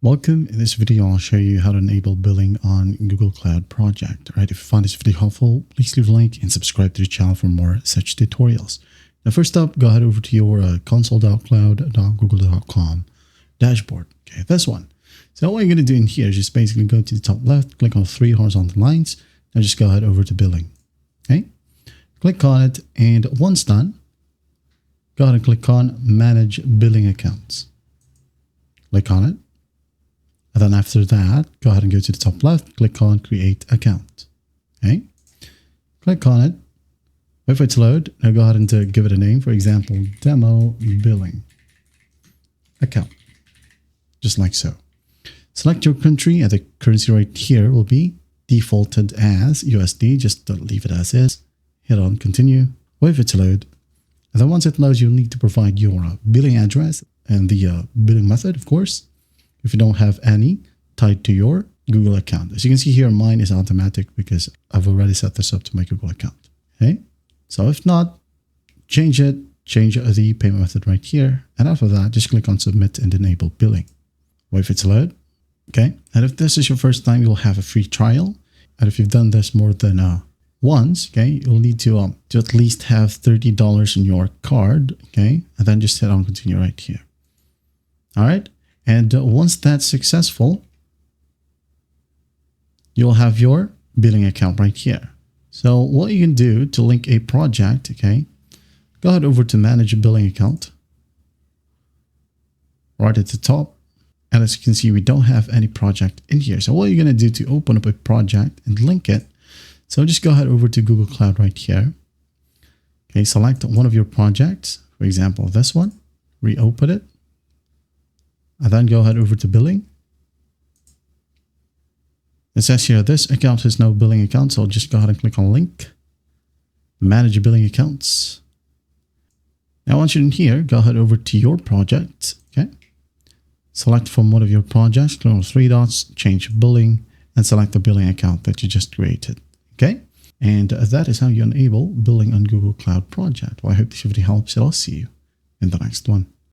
Welcome. In this video, I'll show you how to enable billing on Google Cloud Project. All right, if you find this video helpful, please leave a like and subscribe to the channel for more such tutorials. Now, first up, go ahead over to your console.cloud.google.com dashboard. Okay, this one. So what you're going to do in here is just basically go to the top left, click on three horizontal lines, and just go ahead over to billing. Okay, click on it, and once done, go ahead and click on Manage Billing Accounts. Click on it. And then after that, go ahead and go to the top left, click on Create Account. Okay, click on it. Wait for it to load. Now go ahead and give it a name. For example, Demo Billing Account. Just like so. Select your country, and the currency right here will be defaulted as USD. Just leave it as is. Hit on Continue. Wait for it to load. And then once it loads, you'll need to provide your billing address and the billing method, of course, if you don't have any tied to your Google account. As you can see here, mine is automatic because I've already set this up to my Google account. Okay, so if not, change it, change the payment method right here. And after that, just click on Submit and Enable Billing. Wait for it to load. Okay, and if this is your first time, you'll have a free trial. And if you've done this more than once, okay, you'll need to at least have $30 in your card. Okay, and then just hit on Continue right here. All right. And once that's successful, you'll have your billing account right here. So what you can do to link a project, okay, go ahead over to Manage a Billing Account right at the top. And as you can see, we don't have any project in here. So what you're going to do to open up a project and link it. So just go ahead over to Google Cloud right here. Okay, select one of your projects, for example, this one, reopen it. And then go ahead over to billing. It says here, this account has no billing account. So just go ahead and click on link, manage billing accounts. Now, once you're in here, go ahead over to your project. Okay. Select from one of your projects, click on three dots, change billing, and select the billing account that you just created. Okay. And that is how you enable billing on Google Cloud Project. Well, I hope this video helps. I'll see you in the next one.